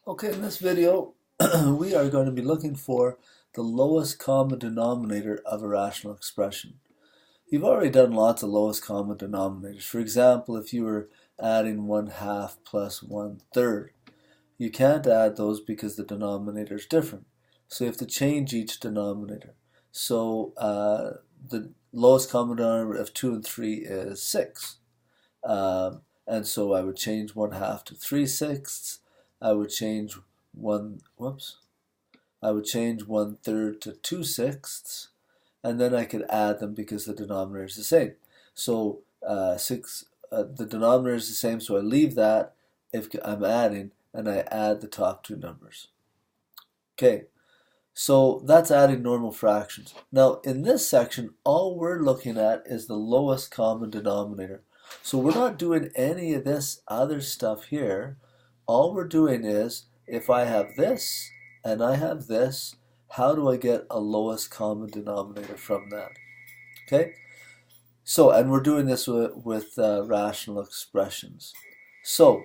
Okay, in this video, we are going to be looking for the lowest common denominator of a rational expression. You've already done lots of lowest common denominators. For example, if you were adding 1/2 plus 1/3, you can't add those because the denominator is different. So you have to change each denominator. So the lowest common denominator of 2 and 3 is 6. And so I would change 1/2 to 3/6. I would change I would change 1/3 to 2/6, and then I could add them because the denominator is the same. So the denominator is the same, so I leave that if I'm adding, and I add the top two numbers. Okay, so that's adding normal fractions. Now in this section, all we're looking at is the lowest common denominator. So we're not doing any of this other stuff here. All we're doing is, if I have this and I have this, how do I get a lowest common denominator from that? Okay? So, and we're doing this with rational expressions. So,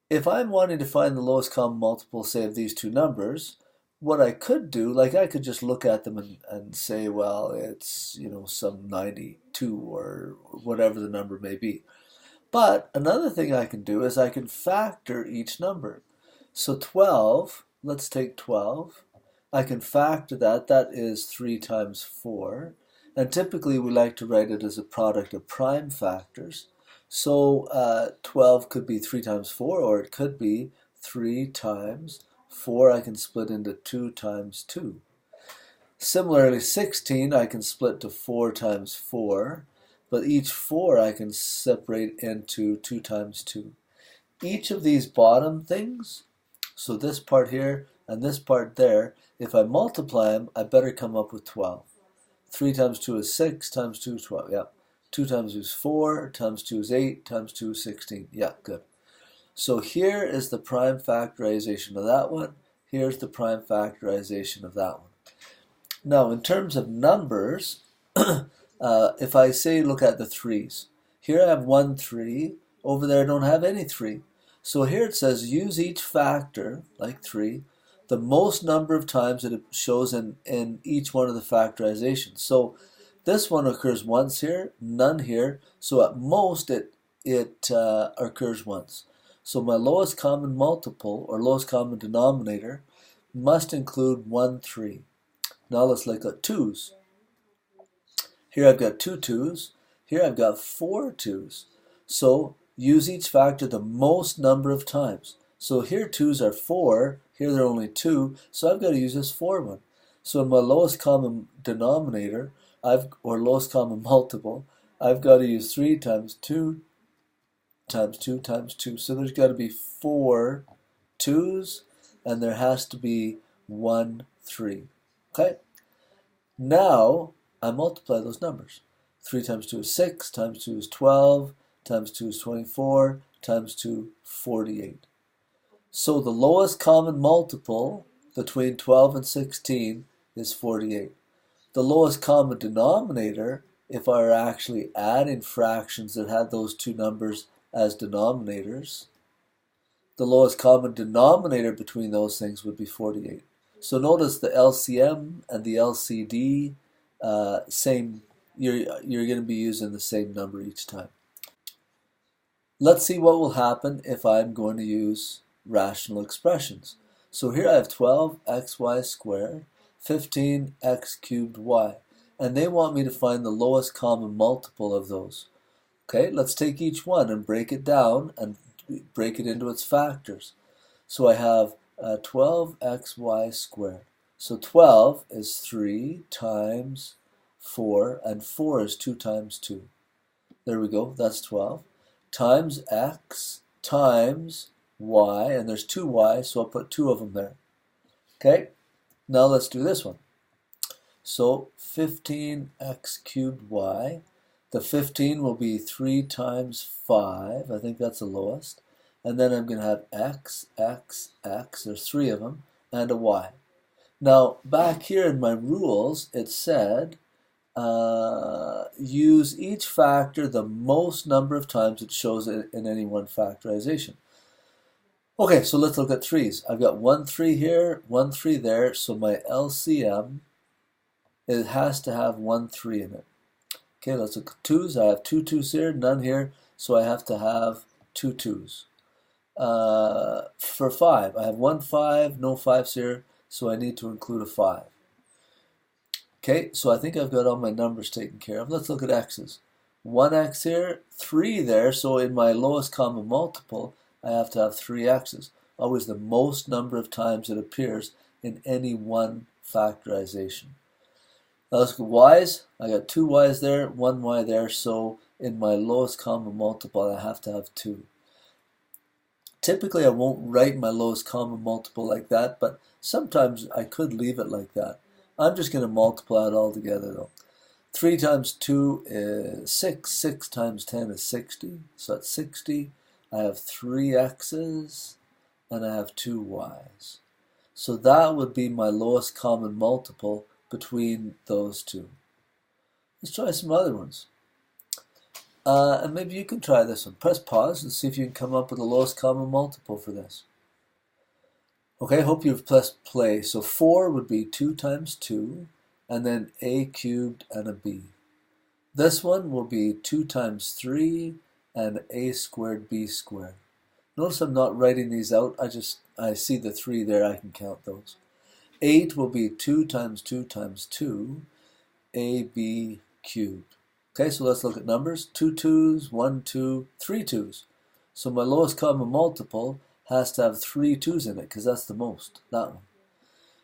if I'm wanting to find the lowest common multiple, say, of these two numbers, what I could do, like I could just look at them and say, well, it's, some 92 or whatever the number may be. But another thing I can do is I can factor each number. So 12, let's take 12. I can factor that. That is 3 times 4. And typically we like to write it as a product of prime factors. So 12 could be 3 times 4, or it could be 3 times 4. I can split into 2 times 2. Similarly, 16 I can split to 4 times 4. But each 4 I can separate into 2 times 2. Each of these bottom things, so this part here and this part there, if I multiply them, I better come up with 12. 3 times 2 is 6, times 2 is 12, yeah. 2 times 2 is 4, times 2 is 8, times 2 is 16, yeah, good. So here is the prime factorization of that one, here's the prime factorization of that one. Now, in terms of numbers, if I say look at the 3's, here I have 1 3, over there I don't have any 3. So here it says use each factor, like 3, the most number of times that it shows in each one of the factorizations. So this one occurs once here, none here, so at most it occurs once. So my lowest common multiple, or lowest common denominator, must include 1 3. Now let's look at 2's. Here I've got 2 2's. Here I've got 4 2's. So use each factor the most number of times. So here 2's are 4. Here they're only 2. So I've got to use this 4 one. So in my lowest common denominator, or lowest common multiple, I've got to use 3 times 2 times 2 times 2. So there's got to be 4 2's, and there has to be 1 3. Okay? Now I multiply those numbers. 3 times 2 is 6, times 2 is 12, times 2 is 24, times 2, 48. So the lowest common multiple between 12 and 16 is 48. The lowest common denominator, if I were actually adding fractions that had those two numbers as denominators, the lowest common denominator between those things would be 48. So notice the LCM and the LCD, same. You're going to be using the same number each time. Let's see what will happen if I'm going to use rational expressions. So here I have 12xy squared, 15x cubed y, and they want me to find the lowest common multiple of those. Okay, let's take each one and break it down and break it into its factors. So I have 12xy squared. So 12 is 3 times 4, and 4 is 2 times 2. There we go, that's 12. Times x times y, and there's 2y, so I'll put 2 of them there. Okay, now let's do this one. So 15x cubed y. The 15 will be 3 times 5, I think that's the lowest. And then I'm going to have x, x, x, there's 3 of them, and a y. Now, back here in my rules, it said use each factor the most number of times it shows in any one factorization. Okay, so let's look at threes. I've got 1, 3 here, 1, 3 there, so my LCM, it has to have 1, 3 in it. Okay, let's look at twos. I have two twos here, none here, so I have to have two twos. For 5, I have 1, 5, no 5s here, so I need to include a 5. Okay, so I think I've got all my numbers taken care of. Let's look at x's. 1x here, 3 there, so in my lowest common multiple, I have to have 3 x's. Always the most number of times it appears in any one factorization. Now let's look at y's. I got 2 y's there, 1 y there, so in my lowest common multiple, I have to have 2. Typically, I won't write my lowest common multiple like that, but sometimes I could leave it like that. I'm just going to multiply it all together though. 3 times 2 is 6, 6 times 10 is 60, so that's 60. I have 3 x's and I have 2 y's. So that would be my lowest common multiple between those two. Let's try some other ones. And maybe you can try this one. Press pause and see if you can come up with the lowest common multiple for this. Okay, hope you've pressed play. So 4 would be 2 times 2, and then a cubed and a b. This one will be 2 times 3 and a squared b squared. Notice I'm not writing these out. I see the 3 there. I can count those. 8 will be 2 times 2 times 2, ab cubed. Okay, so let's look at numbers. 2 2s, 1 2, 3 2s. So my lowest common multiple has to have 3 2s in it because that's the most, that one.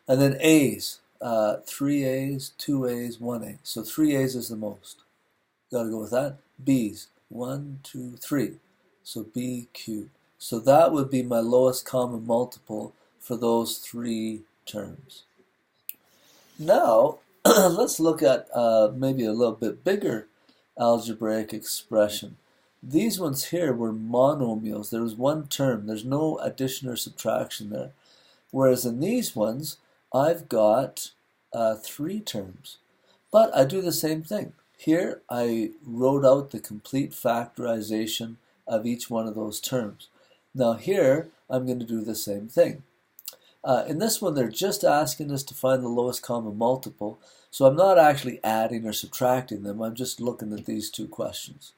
And then a's, 3 a's, 2 a's, 1 a. So 3 a's is the most. Got to go with that. B's, 1 2 3. So b cubed. So that would be my lowest common multiple for those 3 terms. Now, let's look at maybe a little bit bigger algebraic expression. These ones here were monomials. There was one term. There's no addition or subtraction there. Whereas in these ones, I've got 3 terms. But I do the same thing. Here, I wrote out the complete factorization of each one of those terms. Now here, I'm going to do the same thing. In this one, they're just asking us to find the lowest common multiple. So I'm not actually adding or subtracting them. I'm just looking at these 2 questions.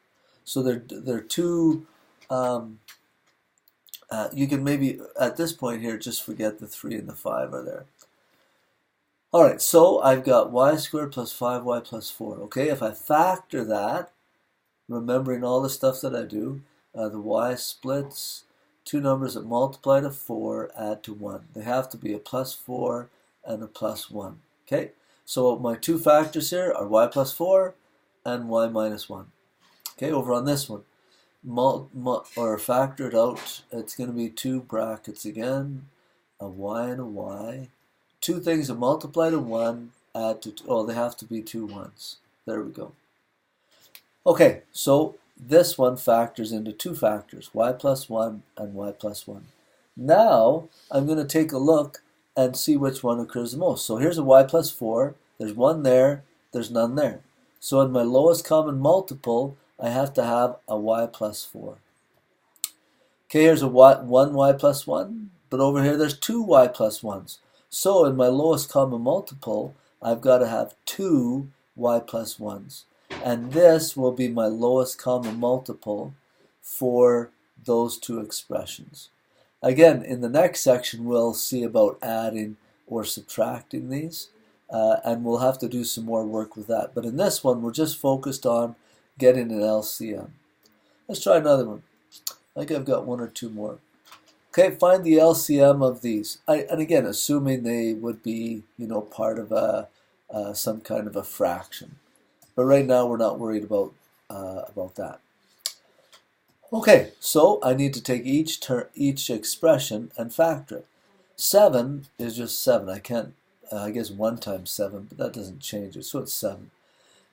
So they're 2, you can maybe, at this point here, just forget the 3 and the 5 are there. All right, so I've got y squared plus 5y plus 4. Okay, if I factor that, remembering all the stuff that I do, the y splits, 2 numbers that multiply to 4 add to 1. They have to be a plus 4 and a plus 1. Okay, so my 2 factors here are y plus 4 and y minus 1. Okay, over on this one, or factor it out, it's going to be 2 brackets again, a y and a y. 2 things that multiply to 1 add to, oh, they have to be 2 1s. There we go. Okay, so this one factors into 2 factors, y plus 1 and y plus 1. Now, I'm going to take a look and see which one occurs the most. So here's a y plus 4. There's 1 there. There's none there. So in my lowest common multiple, I have to have a y plus 4. Okay, here's a 1y plus 1. But over here, there's 2y plus 1s. So in my lowest common multiple, I've got to have 2 y plus 1s. And this will be my lowest common multiple for those 2 expressions. Again, in the next section, we'll see about adding or subtracting these. And we'll have to do some more work with that. But in this one, we're just focused on getting an LCM. Let's try another one. I think I've got 1 or 2 more. Okay, find the LCM of these. And again, assuming they would be, part of some kind of a fraction. But right now, we're not worried about that. Okay, so I need to take each expression and factor it. 7 is just 7. I can't, I guess 1 times 7, but that doesn't change it, so it's 7.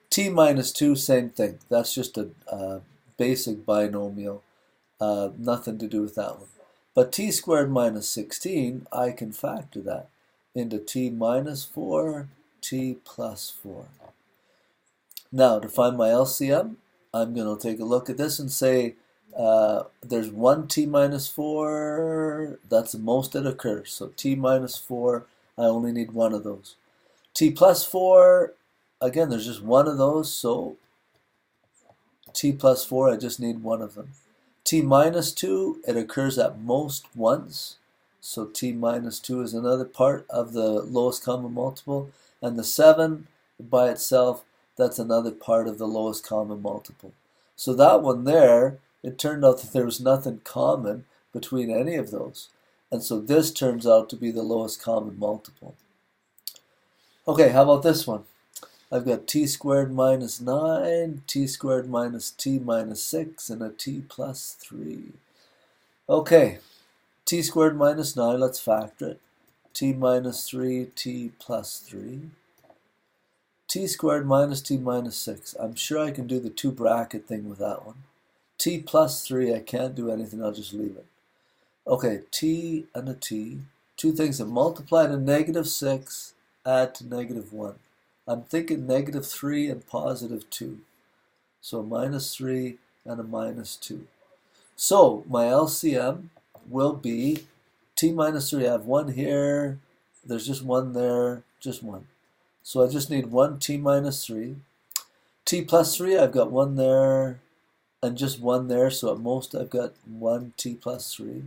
T minus 2, same thing. That's just a basic binomial. Nothing to do with that one. But t squared minus 16, I can factor that into t minus 4, t plus 4. Now, to find my LCM, I'm going to take a look at this and say, There's 1t minus 4, that's the most that occurs. So t minus 4, I only need one of those. T plus 4, again, there's just one of those, so t plus 4, I just need one of them. T minus 2, it occurs at most once. So t minus 2 is another part of the lowest common multiple. And the 7 by itself, that's another part of the lowest common multiple. So that one there, it turned out that there was nothing common between any of those. And so this turns out to be the lowest common multiple. Okay, how about this one? I've got t squared minus 9, t squared minus t minus 6, and a t plus 3. Okay, t squared minus 9, let's factor it. T minus 3, t plus 3. T squared minus t minus 6. I'm sure I can do the two bracket thing with that one. T plus 3, I can't do anything, I'll just leave it. Okay, t and a t. Two things that multiply to negative 6, add to negative 1. I'm thinking negative 3 and positive 2. So minus 3 and a minus 2. So my LCM will be t minus 3. I have 1 here. There's just 1 there. Just 1. So I just need 1 t minus 3. T plus 3, I've got 1 there and just 1 there. So at most I've got 1 t plus 3.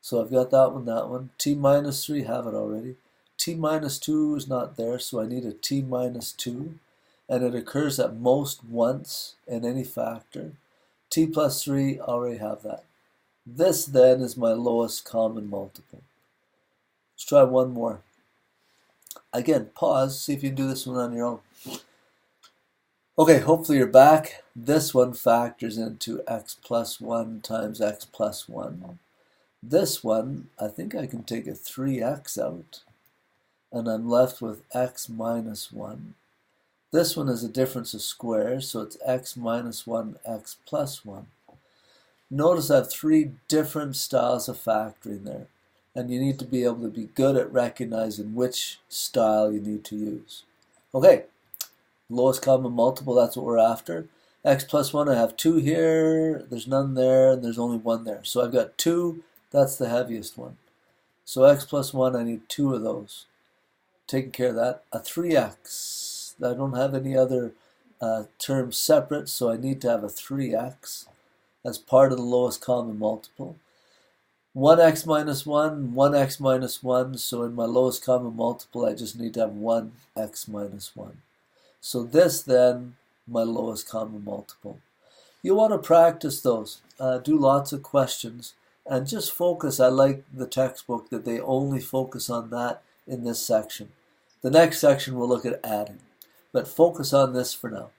So I've got that one, that one. T minus 3, have it already. T minus 2 is not there, so I need a t minus 2. And it occurs at most once in any factor. T plus 3, already have that. This then is my lowest common multiple. Let's try one more. Again, pause, see if you can do this one on your own. Okay, hopefully you're back. This one factors into x plus 1 times x plus 1. This one, I think I can take a 3x out. And I'm left with x minus 1. This one is a difference of squares, so it's x minus 1, x plus 1. Notice I have 3 different styles of factoring there, and you need to be able to be good at recognizing which style you need to use. Okay, lowest common multiple, that's what we're after. X plus 1, I have 2 here, there's none there, and there's only 1 there. So I've got 2, that's the heaviest one. So x plus 1, I need 2 of those. Taking care of that. A 3x. I don't have any other terms separate, so I need to have a 3x as part of the lowest common multiple. 1x minus 1, 1x minus 1, so in my lowest common multiple I just need to have 1x minus 1. So this then, my lowest common multiple. You want to practice those. Do lots of questions and just focus. I like the textbook that they only focus on that in this section. The next section we'll look at adding, but focus on this for now.